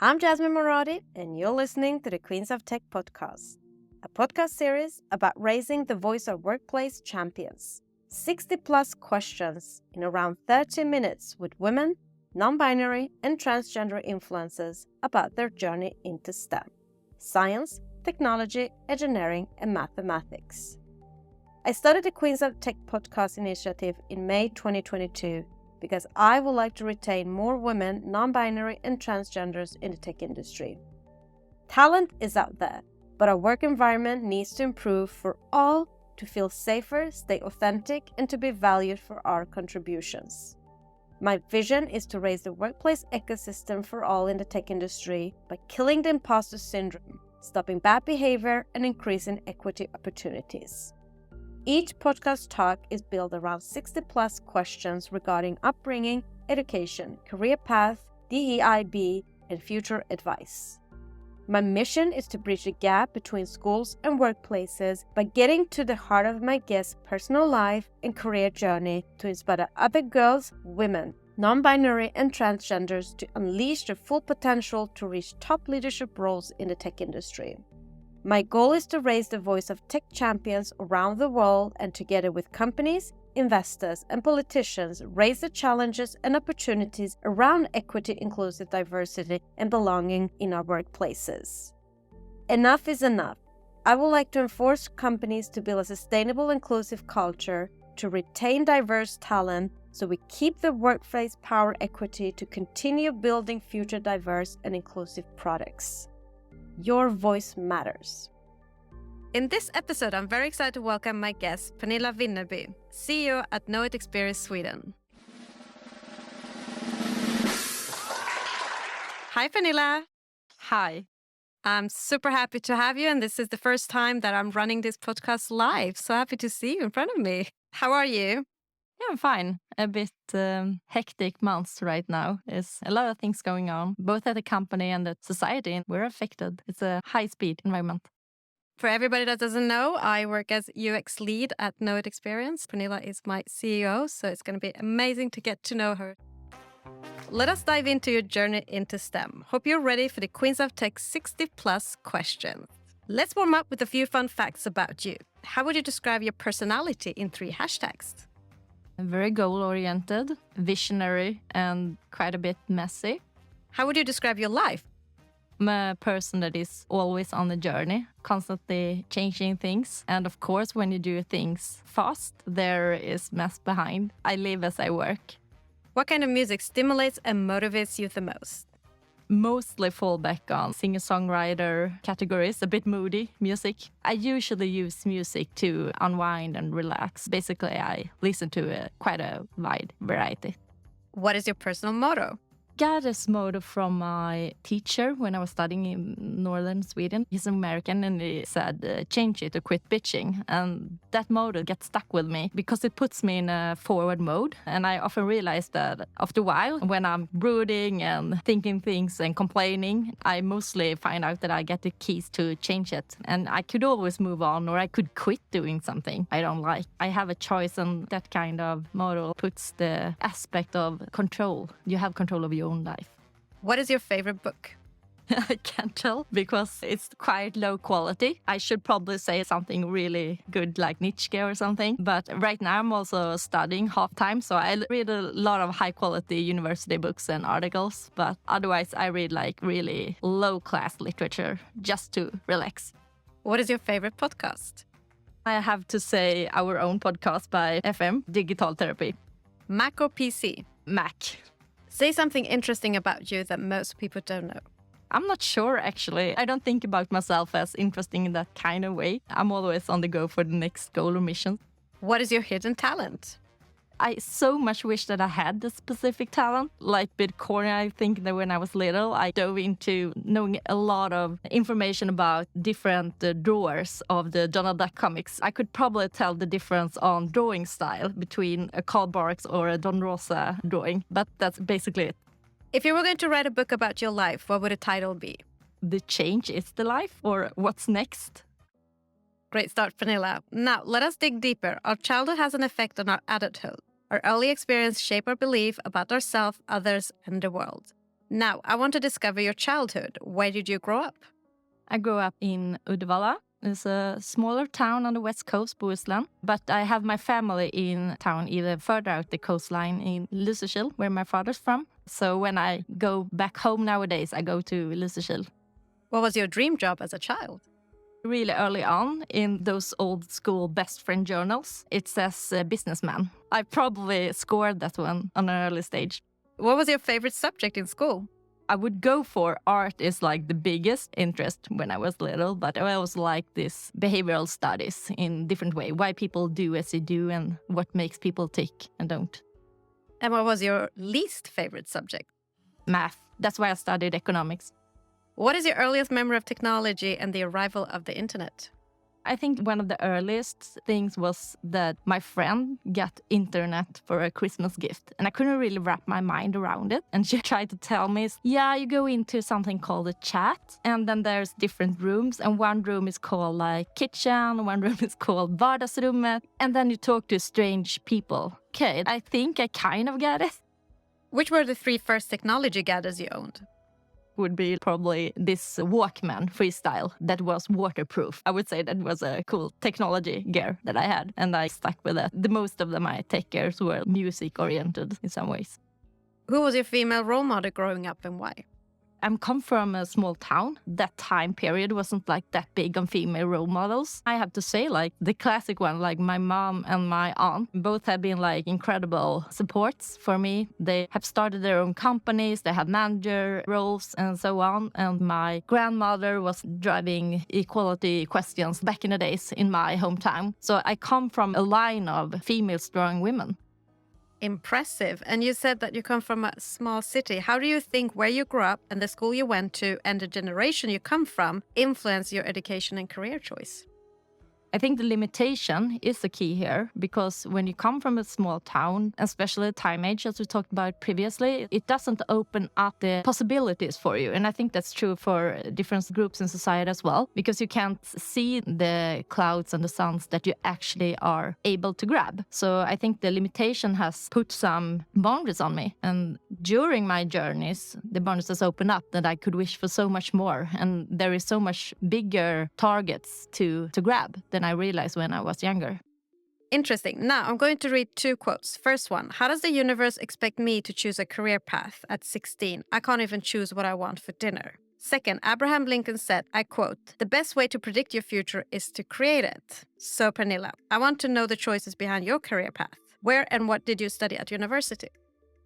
I'm Jasmine Moradi, and you're listening to the Queens of Tech podcast, a podcast series about raising the voice of workplace champions. 60 plus questions in around 30 minutes with women, non-binary, and transgender influencers about their journey into STEM: science, technology, engineering, and mathematics. I started the Queens of Tech podcast initiative in May 2022 because I would like to retain more women, non-binary, and transgenders in the tech industry. Talent is out there, but our work environment needs to improve for all to feel safer, stay authentic, and to be valued for our contributions. My vision is to raise the workplace ecosystem for all in the tech industry by killing the imposter syndrome, stopping bad behavior, and increasing equity opportunities. Each podcast talk is built around 60 plus questions regarding upbringing, education, career path, DEIB, and future advice. My mission is to bridge the gap between schools and workplaces by getting to the heart of my guests' personal life and career journey to inspire other girls, women, non-binary, and transgenders to unleash their full potential to reach top leadership roles in the tech industry. My goal is to raise the voice of tech champions around the world and together with companies, investors, and politicians raise the challenges and opportunities around equity, inclusive diversity, and belonging in our workplaces. Enough is enough. I would like to enforce companies to build a sustainable, inclusive culture, to retain diverse talent, so we keep the workplace power equity to continue building future diverse and inclusive products. Your voice matters. In this episode, I'm very excited to welcome my guest, Pernilla Vinneby, CEO at Knowit Experience Sweden. Hi, Pernilla. Hi. I'm super happy to have you, and this is the first time that I'm running this podcast live. So happy to see you in front of me. How are you? Yeah, I'm fine. A bit hectic months right now. There's a lot of things going on, both at the company and the society, and we're affected. It's a high-speed environment. For everybody that doesn't know, I work as UX lead at Knowit Experience. Pernilla is my CEO, so it's going to be amazing to get to know her. Let us dive into your journey into STEM. Hope you're ready for the Queens of Tech 60 plus questions. Let's warm up with a few fun facts about you. How would you describe your personality in 3 hashtags? Very goal-oriented, visionary, and quite a bit messy. How would you describe your life? I'm a person that is always on the journey, constantly changing things. And of course, when you do things fast, there is mess behind. I live as I work. What kind of music stimulates and motivates you the most? Mostly fall back on singer-songwriter categories, a bit moody music. I usually use music to unwind and relax. Basically, I listen to quite a wide variety. What is your personal motto? Got this motto from my teacher when I was studying in northern Sweden. He's American, and he said, change it or quit bitching. And that motto gets stuck with me because it puts me in a forward mode. And I often realize that after a while, when I'm brooding and thinking things and complaining, I mostly find out that I get the keys to change it. And I could always move on, or I could quit doing something I don't like. I have a choice, and that kind of motto puts the aspect of control. You have control of your own life. What is your favorite book? I can't tell because it's quite low quality. I should probably say something really good like Nietzsche or something. But right now I'm also studying half time, so I read a lot of high quality university books and articles. But otherwise I read like really low class literature just to relax. What is your favorite podcast? I have to say our own podcast by FM, Digital Therapy. Mac or PC? Mac. Say something interesting about you that most people don't know. I'm not sure, actually. I don't think about myself as interesting in that kind of way. I'm always on the go for the next goal or mission. What is your hidden talent? I so much wish that I had this specific talent. Like a bit corny, I think that when I was little, I dove into knowing a lot of information about different drawers of the Donald Duck comics. I could probably tell the difference on drawing style between a Karl Barks or a Don Rosa drawing, but that's basically it. If you were going to write a book about your life, what would the title be? The Change is the Life, or What's Next? Great start, Pernilla. Now, let us dig deeper. Our childhood has an effect on our adulthood. Our early experience shape our belief about ourselves, others, and the world. Now, I want to discover your childhood. Where did you grow up? I grew up in Uddevalla. It's a smaller town on the west coast, Bohuslän. But I have my family in town even further out the coastline in Lysekil, where my father's from. So when I go back home nowadays, I go to Lysekil. What was your dream job as a child? Really early on in those old school best friend journals, it says businessman. I probably scored that one on an early stage. What was your favorite subject in school? I would go for art is like the biggest interest when I was little, but I always liked this behavioral studies in different way, why people do as they do and what makes people tick and don't. And what was your least favorite subject? Math. That's why I studied economics. What is your earliest memory of technology and the arrival of the internet? I think one of the earliest things was that my friend got internet for a Christmas gift. And I couldn't really wrap my mind around it. And she tried to tell me, yeah, you go into something called a chat. And then there's different rooms. And one room is called like kitchen. One room is called vardagsrummet. And then you talk to strange people. Okay, I think I kind of get it. Which were the 3 first technology gadgets you owned? Would be probably this Walkman freestyle that was waterproof. I would say that was a cool technology gear that I had, and I stuck with that. The most of my tech gears were music oriented in some ways. Who was your female role model growing up and why? I come from a small town. That time period wasn't like that big on female role models. I have to say, like the classic one, like my mom and my aunt, both have been like incredible supports for me. They have started their own companies, they have manager roles and so on. And my grandmother was driving equality questions back in the days in my hometown. So I come from a line of female strong women. Impressive. And you said that you come from a small city. How do you think where you grew up and the school you went to and the generation you come from influence your education and career choice? I think the limitation is the key here, because when you come from a small town, especially time age, as we talked about previously, it doesn't open up the possibilities for you. And I think that's true for different groups in society as well, because you can't see the clouds and the suns that you actually are able to grab. So I think the limitation has put some boundaries on me. And during my journeys, the boundaries has opened up that I could wish for so much more. And there is so much bigger targets to grab than I realized when I was younger. Interesting. Now I'm going to read 2 quotes. First one, how does the universe expect me to choose a career path at 16? I can't even choose what I want for dinner. Second, Abraham Lincoln said, I quote, the best way to predict your future is to create it. So Pernilla, I want to know the choices behind your career path. Where and what did you study at university?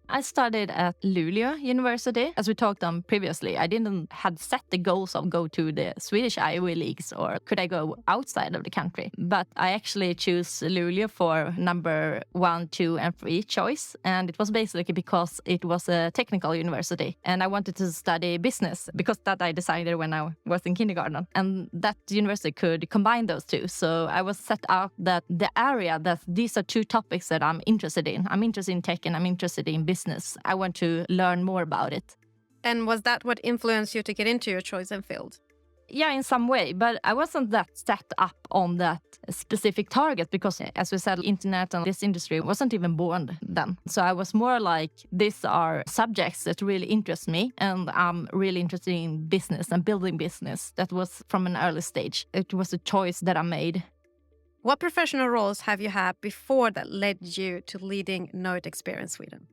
I studied at Luleå University. As we talked on previously, I didn't had set the goals of go to the Swedish Ivy Leagues or could I go outside of the country. But I actually chose Luleå for number 1, 2, and 3 choice. And it was basically because it was a technical university. And I wanted to study business because that I decided when I was in kindergarten. And that university could combine those two. So I was set out that the area that these are 2 topics that I'm interested in. I'm interested in tech and I'm interested in business. I want to learn more about it. And was that what influenced you to get into your chosen field? Yeah, in some way, but I wasn't that set up on that specific target because, as we said, internet and this industry wasn't even born then. So I was more like, these are subjects that really interest me and I'm really interested in business and building business. That was from an early stage. It was a choice that I made. What professional roles have you had before that led you to leading Knowit Experience Sweden?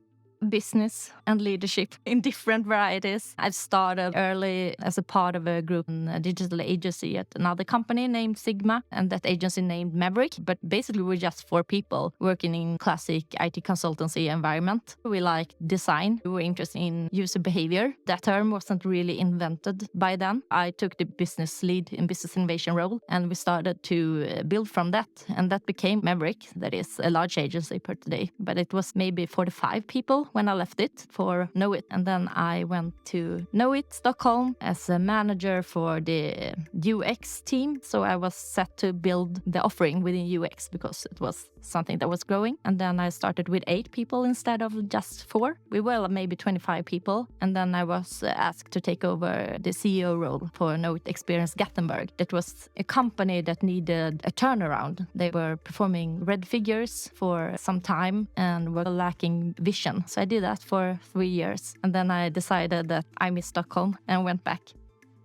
Business and leadership in different varieties. I've started early as a part of a group in a digital agency at another company named Sigma, and that agency named Maverick. But basically, we're just 4 people working in classic IT consultancy environment. We like design. We were interested in user behavior. That term wasn't really invented by then. I took the business lead in business innovation role, and we started to build from that. And that became Maverick. That is a large agency per today, but it was maybe 45 people when I left it for Knowit. And then I went to Knowit, Stockholm, as a manager for the UX team. So I was set to build the offering within UX because it was something that was growing. And then I started with 8 people instead of just 4. We were maybe 25 people. And then I was asked to take over the CEO role for Knowit Experience Gothenburg. That was a company that needed a turnaround. They were performing red figures for some time and were lacking vision. So I did that for 3 years. And then I decided that I miss Stockholm and went back.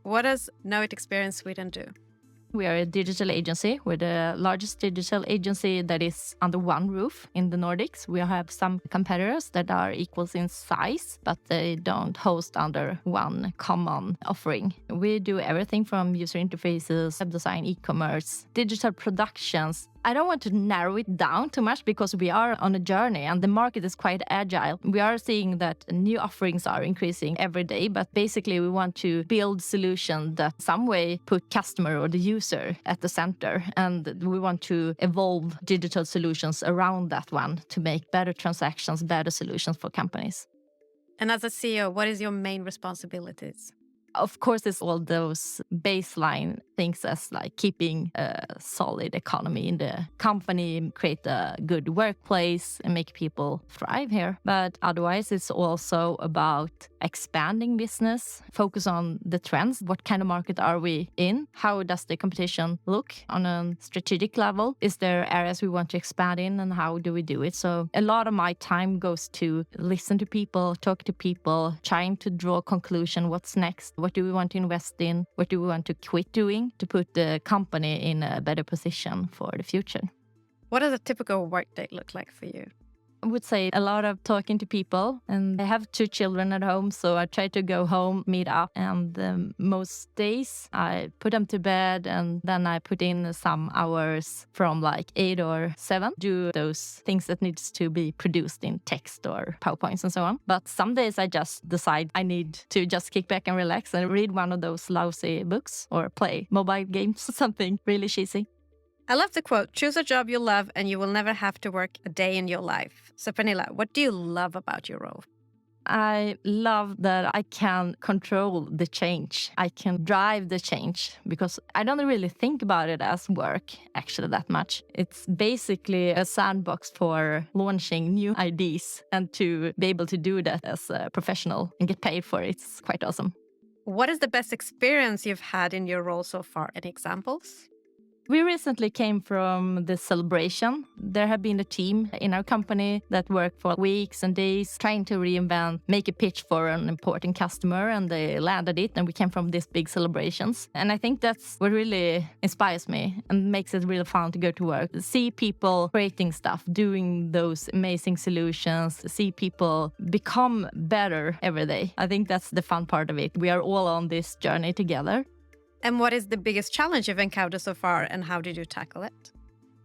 What does Knowit Experience Sweden do? We are a digital agency. We're the largest digital agency that is under one roof in the Nordics. We have some competitors that are equals in size, but they don't host under one common offering. We do everything from user interfaces, web design, e-commerce, digital productions. I don't want to narrow it down too much because we are on a journey and the market is quite agile. We are seeing that new offerings are increasing every day, but basically we want to build solutions that some way put customer or the user at the center. And we want to evolve digital solutions around that one to make better transactions, better solutions for companies. And as a CEO, what is your main responsibilities? Of course, it's all those baseline things as like keeping a solid economy in the company, create a good workplace and make people thrive here. But otherwise, it's also about expanding business, focus on the trends. What kind of market are we in? How does the competition look on a strategic level? Is there areas we want to expand in and how do we do it? So a lot of my time goes to listen to people, talk to people, trying to draw a conclusion. What's next? What do we want to invest in? What do we want to quit doing to put the company in a better position for the future? What does a typical workday look like for you? I would say a lot of talking to people, and I have 2 children at home, so I try to go home, meet up, and most days I put them to bed and then I put in some hours from like 8 or 7, do those things that needs to be produced in text or PowerPoints and so on. But some days I just decide I need to just kick back and relax and read one of those lousy books or play mobile games, something really cheesy. I love the quote, choose a job you love and you will never have to work a day in your life. So Pernilla, what do you love about your role? I love that I can control the change. I can drive the change because I don't really think about it as work actually that much. It's basically a sandbox for launching new ideas, and to be able to do that as a professional and get paid for it, it's quite awesome. What is the best experience you've had in your role so far? Any examples? We recently came from the celebration. There have been a team in our company that worked for weeks and days trying to reinvent, make a pitch for an important customer, and they landed it, and we came from these big celebrations. And I think that's what really inspires me and makes it really fun to go to work. See people creating stuff, doing those amazing solutions, see people become better every day. I think that's the fun part of it. We are all on this journey together. And what is the biggest challenge you've encountered so far, and how did you tackle it?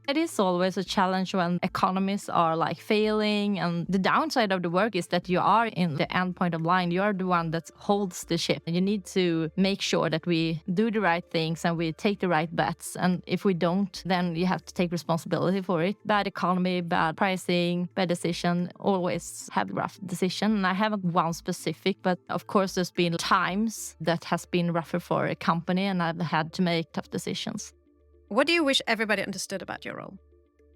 It is always a challenge when economies are like failing, and the downside of the work is that you are in the end point of line. You are the one that holds the ship. You need to make sure that we do the right things and we take the right bets. And if we don't, then you have to take responsibility for it. Bad economy, bad pricing, bad decision, always have a rough decision. And I haven't one specific, but of course there's been times that has been rougher for a company and I've had to make tough decisions. What do you wish everybody understood about your role?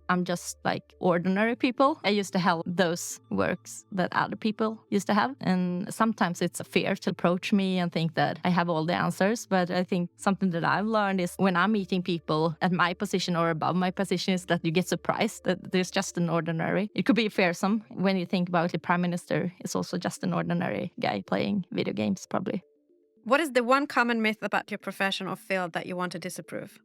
I'm just like ordinary people. I used to have those works that other people used to have. And sometimes it's a fear to approach me and think that I have all the answers. But I think something that I've learned is when I'm meeting people at my position or above my position is that you get surprised that there's just an ordinary. It could be fearsome when you think about the prime minister. It's also just an ordinary guy playing video games, probably. What is the one common myth about your profession or field that you want to disapprove?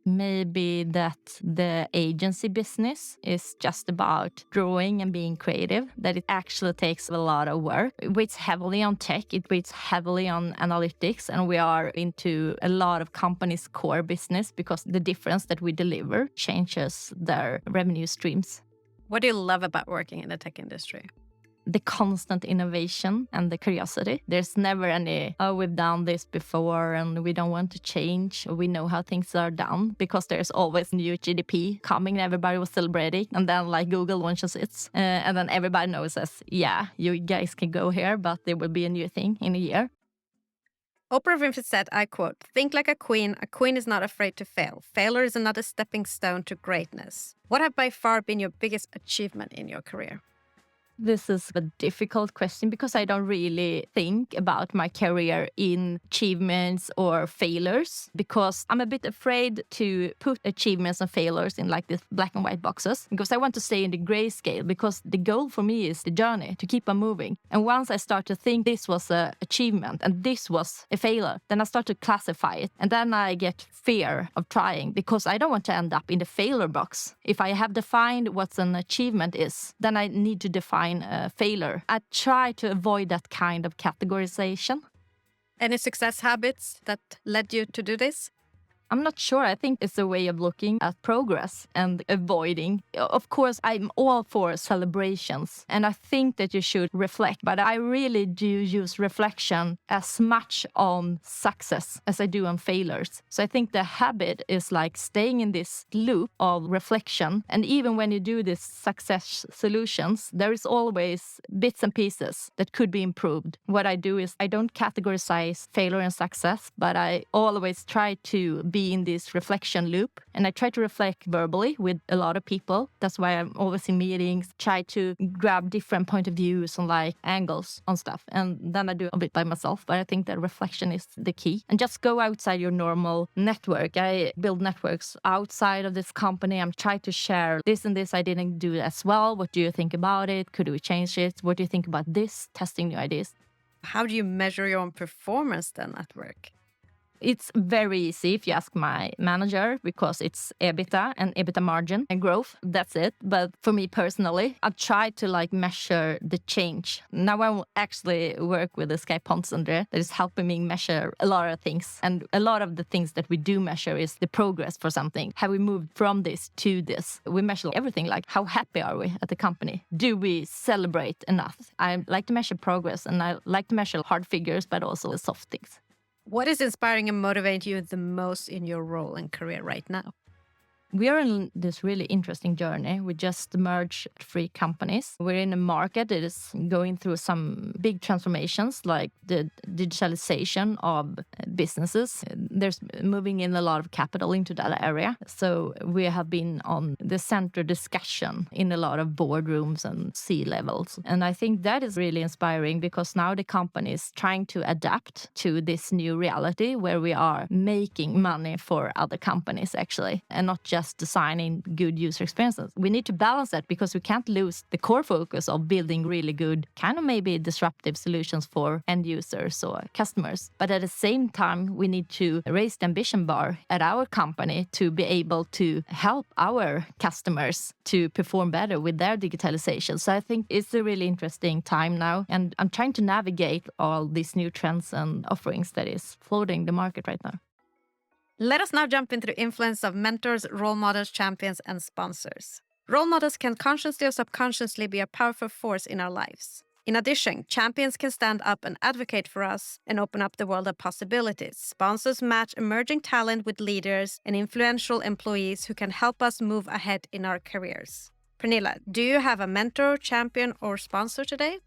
Maybe that the agency business is just about drawing and being creative, that it actually takes a lot of work. It weighs heavily on tech, it weighs heavily on analytics, and we are into a lot of companies' core business because the difference that we deliver changes their revenue streams. What do you love about working in the tech industry? The constant innovation and the curiosity. There's never any, oh, we've done this before and we don't want to change. We know how things are done because there's always new GDP coming and everybody was celebrating. And then like Google launches it and then everybody knows us, yeah, you guys can go here, but there will be a new thing in a year. Oprah Winfrey said, I quote, "Think like a queen is not afraid to fail. Failure is another stepping stone to greatness." What have by far been your biggest achievement in your career? this is a difficult question because I don't really think about my career in achievements or failures, because I'm a bit afraid to put achievements and failures in like this black and white boxes, because I want to stay in the grayscale, because the goal for me is the journey, to keep on moving. And once I start to think this was an achievement and this was a failure, then I start to classify it. And then I get fear of trying, because I don't want to end up in the failure box. If I have defined what an achievement is, then I need to define a failure. I try to avoid that kind of categorization. Any success habits that led you to do this? I'm not sure. I think it's a way of looking at progress and avoiding. Of course, I'm all for celebrations, and I think that you should reflect, but I really do use reflection as much on success as I do on failures. So I think the habit is like staying in this loop of reflection. And even when you do these success solutions, there is always bits and pieces that could be improved. What I do is I don't categorize failure and success, but I always try to be in this reflection loop, and I try to reflect verbally with a lot of people. That's why I'm always in meetings, try to grab different point of views and like angles on stuff, and then I do a bit by myself. But I think that reflection is the key, and just go outside your normal network. I build networks outside of this company. I'm trying to share this and this I didn't do as well. What do you think about it? Could we change it? What do you think about this? Testing new ideas. How do you measure your own performance then at work? It's very easy if you ask my manager, because it's EBITDA and EBITDA margin and growth. That's it. But for me personally, I've tried to like measure the change. Now I actually work with a Sky Ponsender that is helping me measure a lot of things. And a lot of the things that we do measure is the progress for something. Have we moved from this to this? We measure everything, like how happy are we at the company? Do we celebrate enough? I like to measure progress, and I like to measure hard figures, but also the soft things. What is inspiring and motivating you the most in your role and career right now? We are in this really interesting journey. We just merged 3 companies. We're in a market that is going through some big transformations, like the digitalization of businesses. There's moving in a lot of capital into that area. So we have been on the center discussion in a lot of boardrooms and C-levels. And I think that is really inspiring, because now the company is trying to adapt to this new reality where we are making money for other companies, actually, and not just designing good user experiences. We need to balance that, because we can't lose the core focus of building really good, kind of maybe disruptive solutions for end users or customers. But at the same time, we need to raise the ambition bar at our company to be able to help our customers to perform better with their digitalization. So I think it's a really interesting time now, and I'm trying to navigate all these new trends and offerings that is floating the market right now. Let us now jump into the influence of mentors, role models, champions, and sponsors. Role models can consciously or subconsciously be a powerful force in our lives. In addition, champions can stand up and advocate for us and open up the world of possibilities. Sponsors match emerging talent with leaders and influential employees who can help us move ahead in our careers. Pernilla, do you have a mentor, champion, or sponsor today?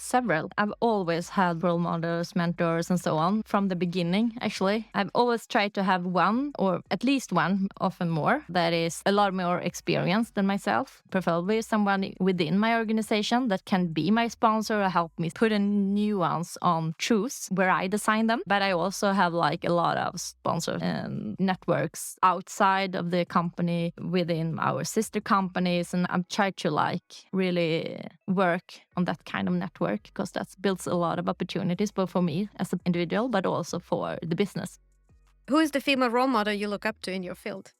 Several. I've always had role models, mentors, and so on from the beginning, actually. I've always tried to have one, or at least one, often more, that is a lot more experienced than myself. Preferably someone within my organization that can be my sponsor or help me put a nuance on truths where I design them. But I also have like a lot of sponsors and networks outside of the company, within our sister companies. And I've tried to like really work on that kind of network, because that builds a lot of opportunities, both for me as an individual, but also for the business. Who is the female role model you look up to in your field?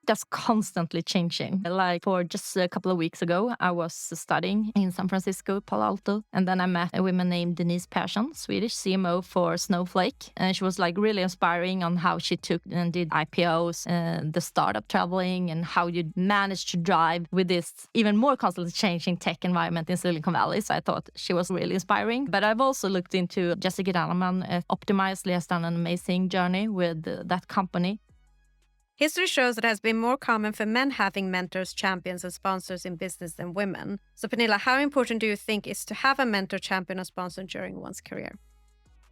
That's constantly changing. Like for just a couple of weeks ago, I was studying in San Francisco, Palo Alto, and then I met a woman named Denise Persson, Swedish CMO for Snowflake. And she was like really inspiring on how she took and did IPOs and the startup traveling, and how you managed to drive with this even more constantly changing tech environment in Silicon Valley. So I thought she was really inspiring. But I've also looked into Jessica Danneman at Optimizely, has done an amazing journey with that company. History shows that it has been more common for men having mentors, champions, and sponsors in business than women. So Pernilla, how important do you think is to have a mentor, champion, or sponsor during one's career?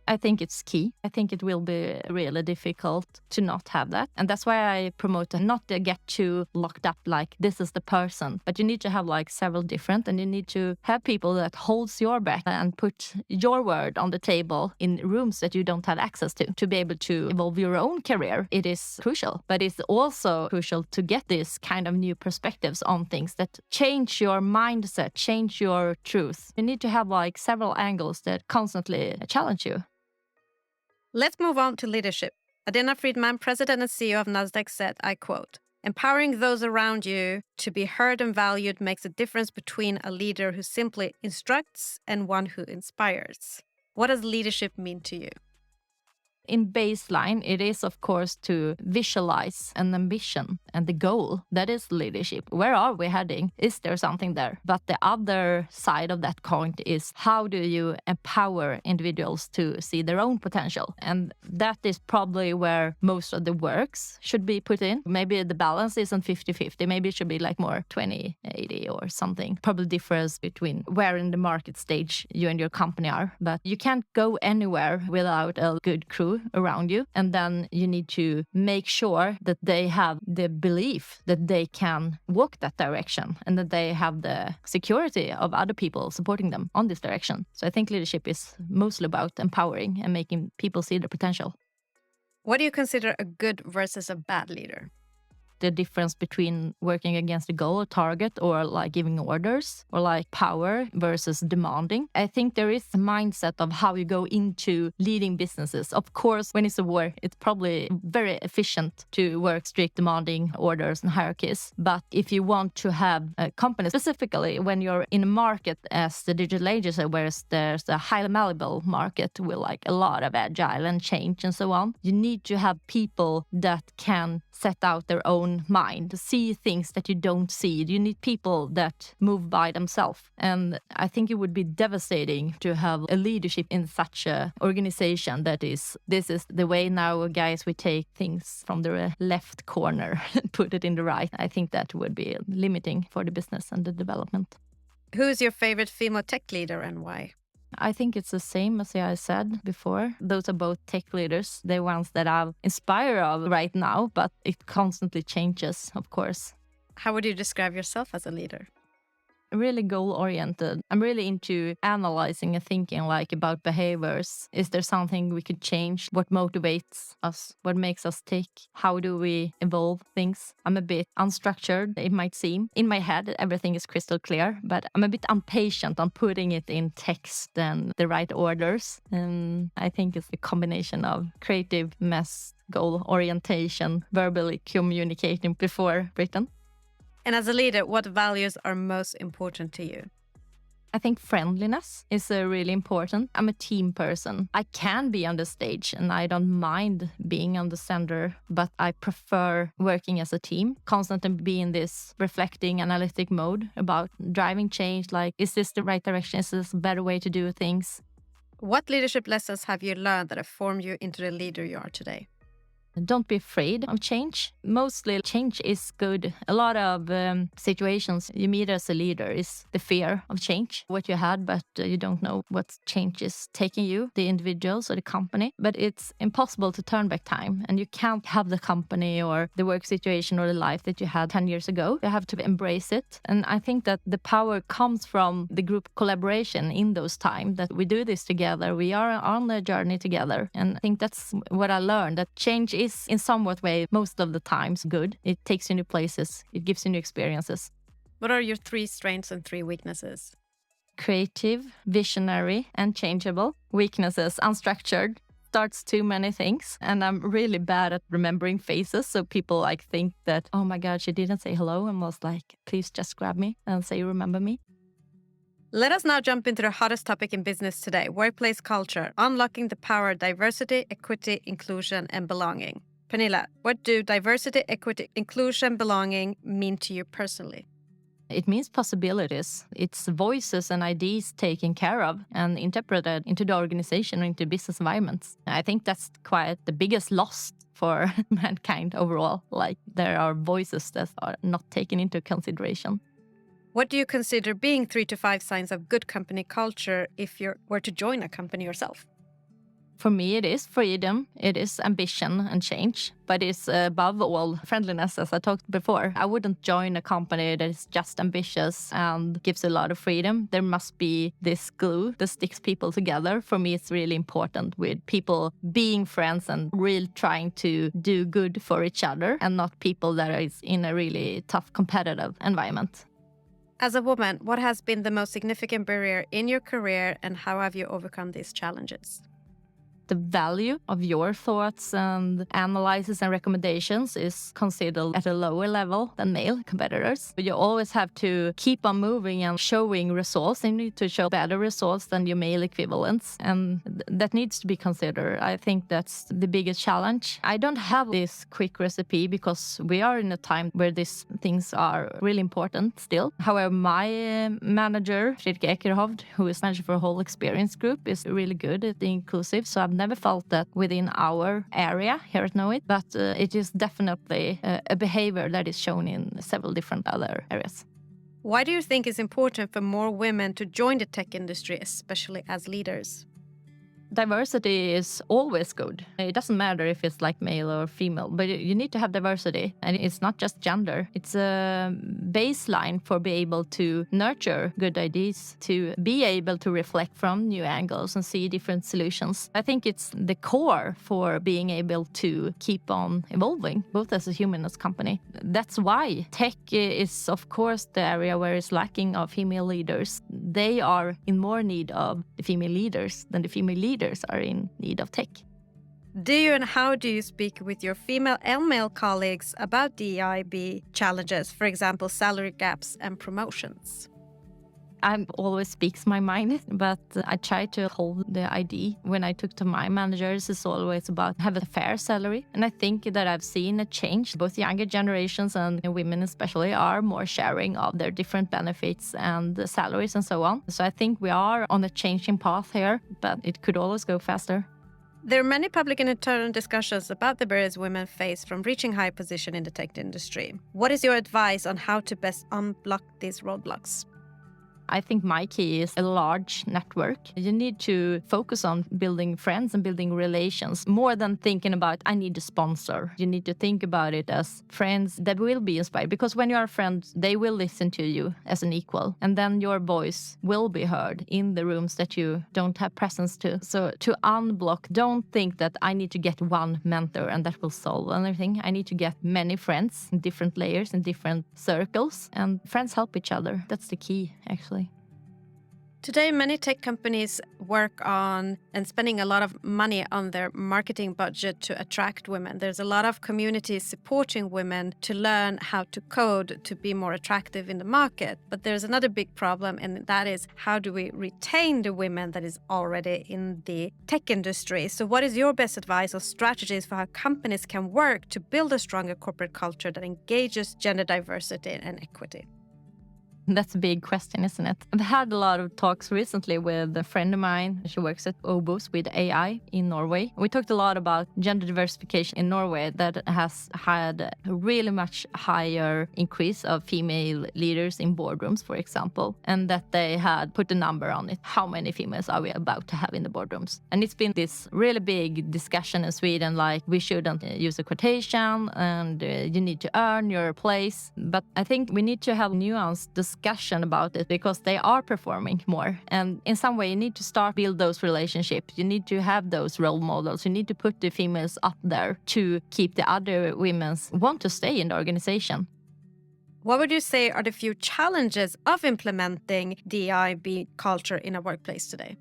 I think it's key. I think it will be really difficult to not have that. And that's why I promote to not to get too locked up like this is the person. But you need to have like several different, and you need to have people that holds your back and put your word on the table in rooms that you don't have access to be able to evolve your own career. It is crucial, but it's also crucial to get this kind of new perspectives on things that change your mindset, change your truth. You need to have like several angles that constantly challenge you. Let's move on to leadership. Adina Friedman, president and CEO of Nasdaq, said, I quote, "Empowering those around you to be heard and valued makes a difference between a leader who simply instructs and one who inspires." What does leadership mean to you? In baseline, it is, of course, to visualize an ambition and the goal. That is leadership. Where are we heading? Is there something there? But the other side of that coin is how do you empower individuals to see their own potential? And that is probably where most of the works should be put in. Maybe the balance isn't 50-50. Maybe it should be like more 20-80 or something. Probably differs between where in the market stage you and your company are. But you can't go anywhere without a good crew around you, and then you need to make sure that they have the belief that they can walk that direction and that they have the security of other people supporting them on this direction. So I think leadership is mostly about empowering and making people see their potential. What do you consider a good versus a bad leader? The difference between working against a goal or target or like giving orders or like power versus demanding. I think there is a mindset of how you go into leading businesses. Of course, when it's a war, it's probably very efficient to work strict demanding orders and hierarchies. But if you want to have a company, specifically when you're in a market as the digital ages, where there's a highly malleable market with like a lot of agile and change and so on, you need to have people that can set out their own mind, see things that you don't see. You need people that move by themselves. And I think it would be devastating to have a leadership in such a organization that is, this is the way now, guys, we take things from the left corner and put it in the right. I think that would be limiting for the business and the development. Who is your favorite female tech leader and why? I think it's the same as I said before. Those are both tech leaders, the ones that I'm inspired of right now, but it constantly changes, of course. How would you describe yourself as a leader? Really goal-oriented. I'm really into analyzing and thinking like about behaviors. Is there something we could change? What motivates us? What makes us tick? How do we evolve things? I'm a bit unstructured, it might seem. In my head, everything is crystal clear, but I'm a bit impatient on putting it in text and the right orders. And I think it's a combination of creative mess, goal orientation, verbally communicating before written. And as a leader, what values are most important to you? I think friendliness is really important. I'm a team person. I can be on the stage and I don't mind being on the center, but I prefer working as a team, constantly be in this reflecting, analytic mode about driving change. Like, is this the right direction? Is this a better way to do things? What leadership lessons have you learned that have formed you into the leader you are today? Don't be afraid of change. Mostly change is good. A lot of situations you meet as a leader is the fear of change, what you had, but you don't know what change is taking you, the individuals or the company. But it's impossible to turn back time, and you can't have the company or the work situation or the life that you had 10 years ago. You have to embrace it. And I think that the power comes from the group collaboration in those times, that we do this together. We are on the journey together. And I think that's what I learned, that change is in somewhat way most of the times good. It takes you new places. It gives you new experiences. What are your 3 strengths and 3 weaknesses? Creative, visionary, and changeable. Weaknesses, unstructured, starts too many things. And I'm really bad at remembering faces. So people like think that, oh my God, she didn't say hello and was like, please just grab me and say you remember me. Let us now jump into the hottest topic in business today, workplace culture, unlocking the power of diversity, equity, inclusion, and belonging. Pernilla, what do diversity, equity, inclusion, belonging mean to you personally? It means possibilities. It's voices and ideas taken care of and interpreted into the organization or into business environments. I think that's quite the biggest loss for mankind overall. Like, there are voices that are not taken into consideration. What do you consider being 3 to 5 signs of good company culture if you were to join a company yourself? For me, it is freedom, it is ambition and change, but it's above all friendliness, as I talked before. I wouldn't join a company that is just ambitious and gives a lot of freedom. There must be this glue that sticks people together. For me, it's really important with people being friends and really trying to do good for each other and not people that are in a really tough competitive environment. As a woman, what has been the most significant barrier in your career and how have you overcome these challenges? The value of your thoughts and analysis and recommendations is considered at a lower level than male competitors. But you always have to keep on moving and showing results. You need to show better results than your male equivalents. And that needs to be considered. I think that's the biggest challenge. I don't have this quick recipe because we are in a time where these things are really important still. However, my manager, Fredrik Ekerhovd, who is manager for a whole experience group, is really good at the inclusive. So I've never felt that within our area here at Knowit, but it is definitely a behavior that is shown in several different other areas. Why do you think it's important for more women to join the tech industry, especially as leaders? Diversity is always good. It doesn't matter if it's like male or female, but you need to have diversity. And it's not just gender. It's a baseline for being able to nurture good ideas, to be able to reflect from new angles and see different solutions. I think it's the core for being able to keep on evolving, both as a human and as a company. That's why tech is, of course, the area where it's lacking of female leaders. They are in more need of the female leaders than the female leaders are in need of tech. Do you and how do you speak with your female and male colleagues about DEIB challenges, for example, salary gaps and promotions? I always speaks my mind, but I try to hold the idea. When I talk to my managers, it's always about have a fair salary. And I think that I've seen a change. Both younger generations and women especially are more sharing of their different benefits and the salaries and so on. So I think we are on a changing path here, but it could always go faster. There are many public and internal discussions about the barriers women face from reaching high position in the tech industry. What is your advice on how to best unblock these roadblocks? I think my key is a large network. You need to focus on building friends and building relations more than thinking about, I need a sponsor. You need to think about it as friends that will be inspired. Because when you are friends, they will listen to you as an equal. And then your voice will be heard in the rooms that you don't have presence to. So to unblock, don't think that I need to get one mentor and that will solve everything. I need to get many friends in different layers, in different circles. And friends help each other. That's the key, actually. Today, many tech companies work on and spending a lot of money on their marketing budget to attract women. There's a lot of communities supporting women to learn how to code to be more attractive in the market. But there's another big problem, and that is how do we retain the women that is already in the tech industry? So what is your best advice or strategies for how companies can work to build a stronger corporate culture that engages gender diversity and equity? That's a big question, isn't it? I've had a lot of talks recently with a friend of mine. She works at Obos with AI in Norway. We talked a lot about gender diversification in Norway that has had a really much higher increase of female leaders in boardrooms, for example, and that they had put a number on it. How many females are we about to have in the boardrooms? And it's been this really big discussion in Sweden, like we shouldn't use a quotation and you need to earn your place. But I think we need to have nuanced discussion about it because they are performing more. And in some way, you need to start build those relationships. You need to have those role models. You need to put the females up there to keep the other women want to stay in the organization. What would you say are the few challenges of implementing DEIB culture in a workplace today?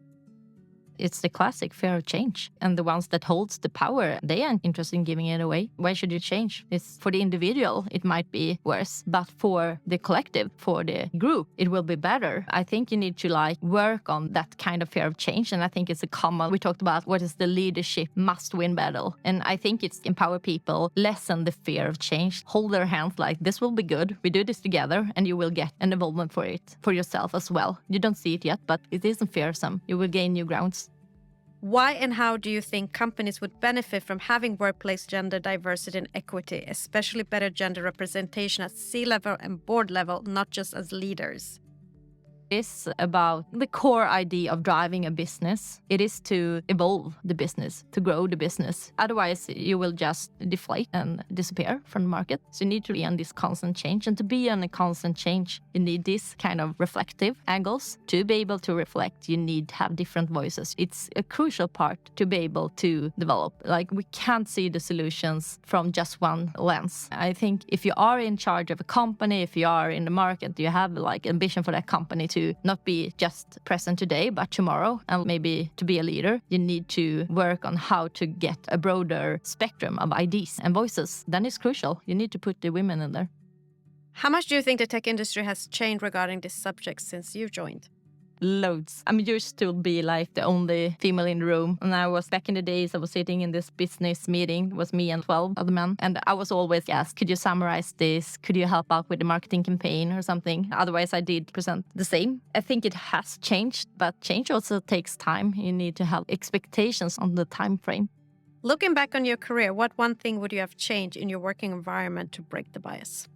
It's the classic fear of change. And the ones that holds the power, they aren't interested in giving it away. Why should you change? It's for the individual, it might be worse. But for the collective, for the group, it will be better. I think you need to work on that kind of fear of change. And I think it's a common, we talked about what is the leadership must-win battle. And I think it's empower people, lessen the fear of change, hold their hands like this will be good. We do this together and you will get an involvement for it, for yourself as well. You don't see it yet, but it isn't fearsome. You will gain new grounds. Why and how do you think companies would benefit from having workplace gender diversity and equity, especially better gender representation at C-level and board level, not just as leaders? It's about the core idea of driving a business. It is to evolve the business, to grow the business. Otherwise, you will just deflate and disappear from the market. So you need to be on this constant change. And to be on a constant change, you need this kind of reflective angles. To be able to reflect, you need to have different voices. It's a crucial part to be able to develop. Like, we can't see the solutions from just one lens. I think if you are in charge of a company, if you are in the market, you have like ambition for that company to not be just present today, but tomorrow, and maybe to be a leader, you need to work on how to get a broader spectrum of ideas and voices. Then it's crucial. You need to put the women in there. How much do you think the tech industry has changed regarding this subject since you joined? Loads. I used to be like the only female in the room. And back in the days, I was sitting in this business meeting. It was me and 12 other men. And I was always asked, could you summarize this? Could you help out with the marketing campaign or something? Otherwise, I did present the same. I think it has changed, but change also takes time. You need to have expectations on the time frame. Looking back on your career, what one thing would you have changed in your working environment to break the bias?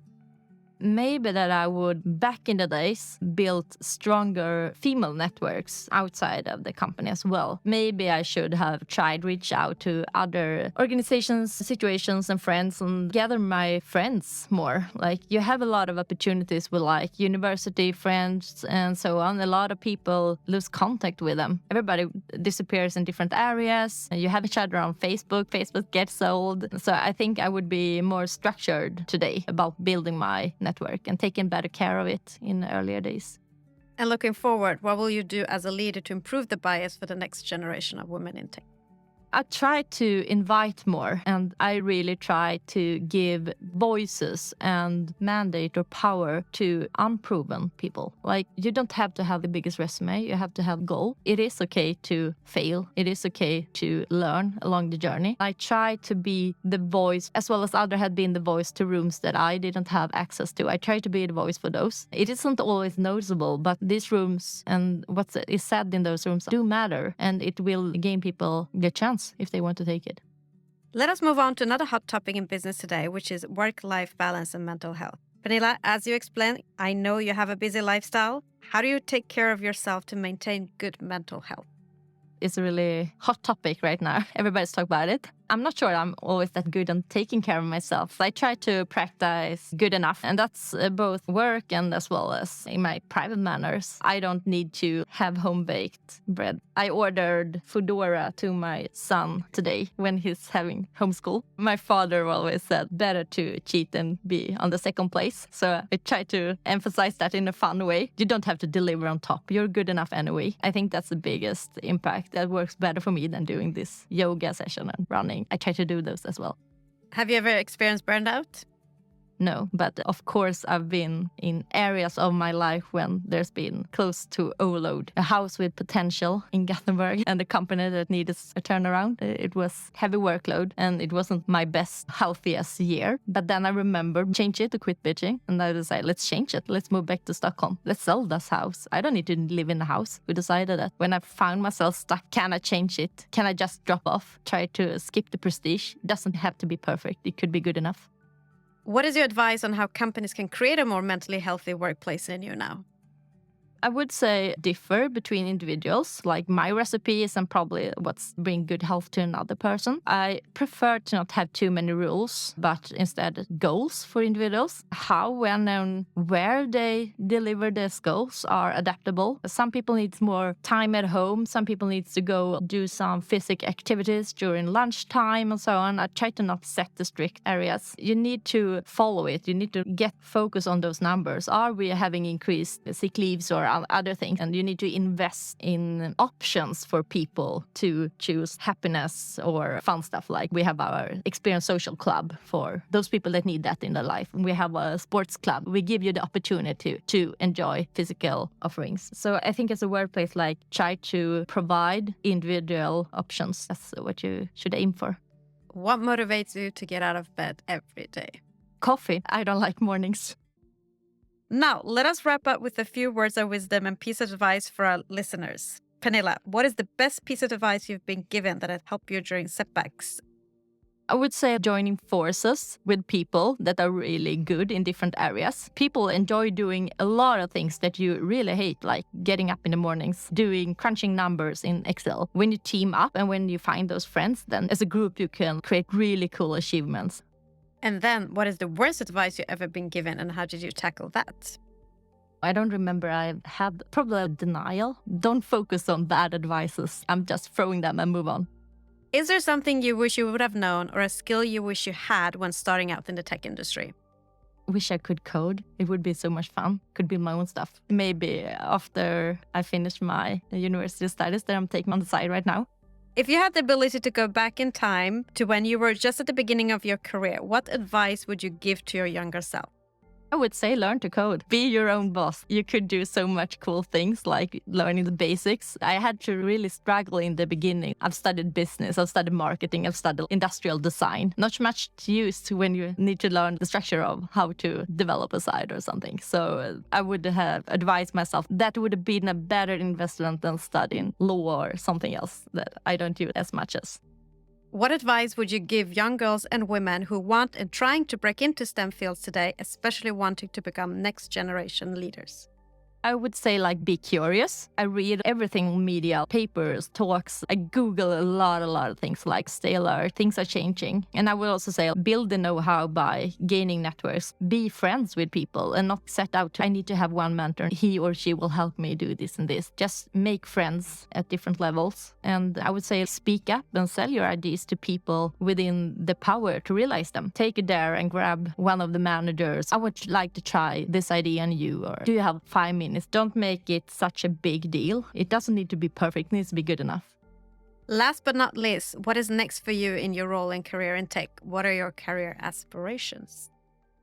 Maybe that I would, back in the days, build stronger female networks outside of the company as well. Maybe I should have tried reach out to other organizations, situations and friends and gather my friends more. Like, you have a lot of opportunities with like university friends and so on. A lot of people lose contact with them. Everybody disappears in different areas. You have each other on Facebook. Facebook gets old. So I think I would be more structured today about building my network and taking better care of it in earlier days. And looking forward, what will you do as a leader to improve the bias for the next generation of women in tech? I try to invite more, and I really try to give voices and mandate or power to unproven people. Like, you don't have to have the biggest resume, you have to have goal. It is okay to fail. It is okay to learn along the journey. I try to be the voice, as well as others had been the voice to rooms that I didn't have access to. I try to be the voice for those. It isn't always noticeable, but these rooms and what is said in those rooms do matter, and it will gain people the chance if they want to take it. Let us move on to another hot topic in business today, which is work-life balance and mental health. Pernilla, as you explained, I know you have a busy lifestyle. How do you take care of yourself to maintain good mental health? It's a really hot topic right now. Everybody's talking about it. I'm not sure I'm always that good on taking care of myself. I try to practice good enough, and that's both work and as well as in my private manners. I don't need to have home-baked bread. I ordered Foodora to my son today when he's having homeschool. My father always said, better to cheat than be on the second place. So I try to emphasize that in a fun way. You don't have to deliver on top. You're good enough anyway. I think that's the biggest impact. That works better for me than doing this yoga session and running. I try to do those as well. Have you ever experienced burnout? No, but of course I've been in areas of my life when there's been close to overload. A house with potential in Gothenburg and a company that needed a turnaround. It was heavy workload and it wasn't my best, healthiest year. But then I remember change it to quit bitching, and I decided, let's change it. Let's move back to Stockholm. Let's sell this house. I don't need to live in the house. We decided that when I found myself stuck, can I change it? Can I just drop off? Try to skip the prestige. It doesn't have to be perfect. It could be good enough. What is your advice on how companies can create a more mentally healthy workplace in you now? I would say differ between individuals, like my recipes and probably what's bring good health to another person. I prefer to not have too many rules, but instead goals for individuals. How, when, and where they deliver these goals are adaptable. Some people need more time at home. Some people need to go do some physical activities during lunchtime and so on. I try to not set the strict areas. You need to follow it. You need to get focus on those numbers. Are we having increased sick leaves or other things? And you need to invest in options for people to choose happiness or fun stuff. Like we have our Experience Social Club for those people that need that in their life. We have a sports club. We give you the opportunity to enjoy physical offerings. So I think as a workplace, like try to provide individual options. That's what you should aim for. What motivates you to get out of bed every day? Coffee. I don't like mornings. Now, let us wrap up with a few words of wisdom and piece of advice for our listeners. Pernilla, what is the best piece of advice you've been given that has helped you during setbacks? I would say joining forces with people that are really good in different areas. People enjoy doing a lot of things that you really hate, like getting up in the mornings, doing crunching numbers in Excel. When you team up and when you find those friends, then as a group you can create really cool achievements. And then, what is the worst advice you've ever been given, and how did you tackle that? I don't remember. I had probably a denial. Don't focus on bad advices. I'm just throwing them and move on. Is there something you wish you would have known, or a skill you wish you had when starting out in the tech industry? Wish I could code. It would be so much fun. Could build my own stuff. Maybe after I finish my university studies that I'm taking on the side right now. If you had the ability to go back in time to when you were just at the beginning of your career, what advice would you give to your younger self? I would say learn to code. Be your own boss. You could do so much cool things like learning the basics. I had to really struggle in the beginning. I've studied business, I've studied marketing, I've studied industrial design. Not much use when you need to learn the structure of how to develop a site or something. So I would have advised myself that would have been a better investment than studying law or something else that I don't do as much as. What advice would you give young girls and women who want and trying to break into STEM fields today, especially wanting to become next generation leaders? I would say be curious. I read everything, media, papers, talks. I Google a lot of things like stay alert. Things are changing. And I would also say build the know-how by gaining networks. Be friends with people and not set out I need to have one mentor. He or she will help me do this and this. Just make friends at different levels. And I would say speak up and sell your ideas to people within the power to realize them. Take a dare and grab one of the managers. I would like to try this idea on you, or do you have 5 minutes? Don't make it such a big deal. It doesn't need to be perfect, it needs to be good enough. Last but not least, what is next for you in your role and career in tech? What are your career aspirations?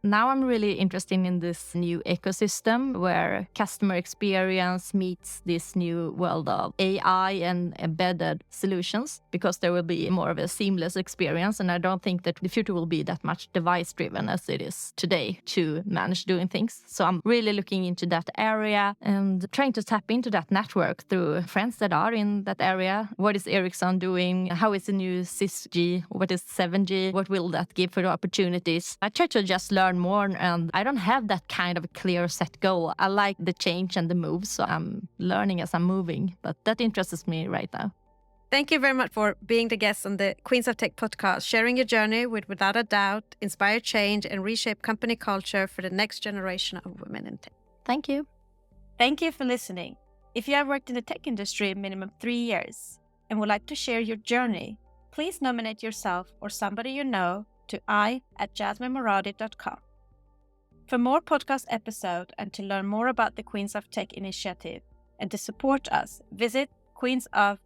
Now I'm really interested in this new ecosystem where customer experience meets this new world of AI and embedded solutions, because there will be more of a seamless experience. And I don't think that the future will be that much device-driven as it is today to manage doing things. So I'm really looking into that area and trying to tap into that network through friends that are in that area. What is Ericsson doing? How is the new 6G? What is 7G? What will that give for the opportunities? I try to just learn more, and I don't have that kind of a clear set goal. I like the change and the moves, so I'm learning as I'm moving, but that interests me right now. Thank you very much for being the guest on the Queens of Tech podcast, sharing your journey without a doubt, inspire change and reshape company culture for the next generation of women in tech. Thank you. Thank you for listening. If you have worked in the tech industry minimum 3 years and would like to share your journey, please nominate yourself or somebody you know to i@jasminemoradi.com. For more podcast episodes and to learn more about the Queens of Tech initiative and to support us, visit queensoftech.com.